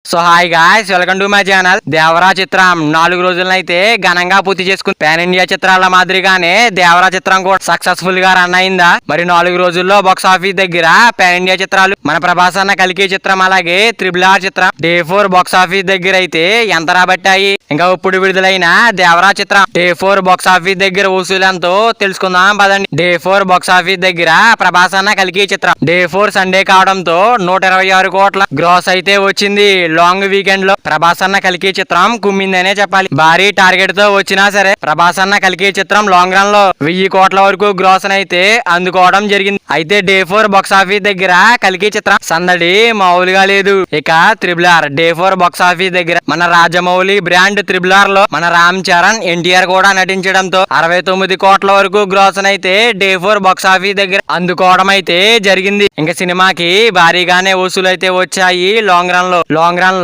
So hi guys, welcome to my channel. Devara చిత్రం 4 రోజులనైతే ఘనంగా పూర్తి చేసుకుంది. పాన్ ఇండియా చిత్రాల మాదిరిగానే దేవరా చిత్రం కూడా సక్సెస్ఫుల్ గా రన్ అయిందా? మరి 4 రోజుల్లో బాక్స్ ఆఫీస్ దగ్గర పాన్ ఇండియా చిత్రాలు మన ప్రభాస్ అన్న కలికి చిత్రం అలాగే RRR చిత్రం డే 4 బాక్స్ ఆఫీస్ దగ్గర అయితే ఎంత రాబట్టాయి? ఇంకా ఇప్పుడు విడుదలైన దేవరా చిత్రం డే 4 బాక్స్ ఆఫీస్ దగ్గర వసూలంతో తెలుసుకుందాం పదండి. డే 4 బాక్స్ ఆఫీస్ దగ్గర ప్రభాస్ అన్న కలికి చిత్రం డే 4 సండే కావడంతో 126 కోట్ల గ్రాస్ అయితే వచ్చింది. లాంగ్ వీకెండ్ లో ప్రభాస్ అన్న కలికి చిత్రం కుమ్మిందనే చెప్పాలి. భారీ టార్గెట్ తో వచ్చినా సరే ప్రభాస్ అన్న కలికి చిత్రం లాంగ్ రన్ లో 1000 కోట్ల వరకు గ్రాస్ అయితే అందుకోవడం జరిగింది. అయితే డే 4 బాక్స్ ఆఫీస్ దగ్గర కలికి చిత్రం సందడి మామూలుగా లేదు. ఇక RRR డే 4 బాక్స్ ఆఫీస్ దగ్గర మన రాజమౌళి బ్రాండ్ RRR లో మన రామ్ చరణ్ ఎన్టీఆర్ కూడా నటించడంతో 69 కోట్ల వరకు గ్రాస్ అయితే డే 4 బాక్స్ ఆఫీస్ దగ్గర అందుకోవడం అయితే జరిగింది. ఇంకా సినిమాకి భారీగానే వసూలు అయితే వచ్చాయి. లాంగ్ రన్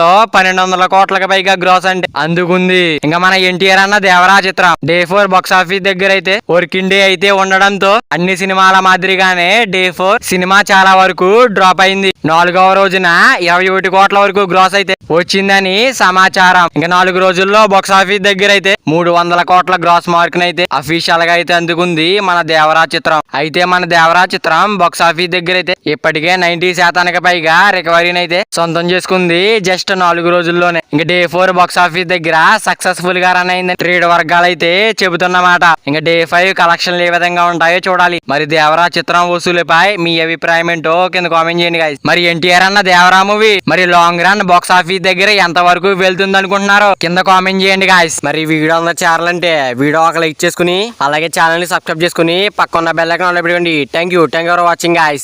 లో 1200 కోట్లకు పైగా గ్రాస్ అంటే అందుకుంది. ఇంకా మన ఎన్టీఆర్ అన్న దేవరా చిత్రం డే 4 బాక్స్ ఆఫీస్ దగ్గర అయితే వర్కింగ్ డే అయితే ఉండడంతో అన్ని సినిమాల మాదిరిగానే డే 4 సినిమా చాలా వరకు డ్రాప్ అయింది. 4వ రోజున 21 కోట్ల వరకు గ్రాస్ అయితే వచ్చిందని సమాచారం. ఇంకా 4 రోజుల్లో బాక్స్ ఆఫీస్ దగ్గర అయితే 300 కోట్ల గ్రాస్ మార్క్ అయితే అఫీషియల్ గా అయితే అందుకుంది మన దేవరా చిత్రం. అయితే మన దేవరా చిత్రం బాక్స్ ఆఫీస్ దగ్గర అయితే ఇప్పటికే 90% పైగా రికవరీని అయితే సొంతం చేసుకుంది జస్ట్ 4 రోజుల్లోనే. ఇంకా డే 4 బాక్స్ ఆఫీస్ దగ్గర సక్సెస్ఫుల్ గా రన్ అయిందని ట్రేడ్ వర్గాలు అయితే చెబుతున్నమాట. ఇంకా డే 5 కలెక్షన్లు ఏ విధంగా ఉంటాయో చూడాలి. మరి దేవరా చిత్రం వసూలుపై మీ అభిప్రాయం ఏంటో కింద కామెంట్ చేయండి guys. మరి ఎన్టీఆర్ అన్న దేవరా మూవీ మరి లాంగ్ రన్ బాక్స్ ఆఫీస్ దగ్గర ఎంత వరకు వెళ్తుంది అనుకుంటున్నారో కింద కామెంట్ చేయండి guys. మరి వీడియో ఛానల్ అంటే వీడియో ఒక లైక్ చేసుకుని అలాగే ఛానల్ ని సబ్స్క్రైబ్ చేసుకుని పక్కన బెల్ ఐకాన్ ఆన్ లో పెట్టుకోండి. Thank you for watching guys.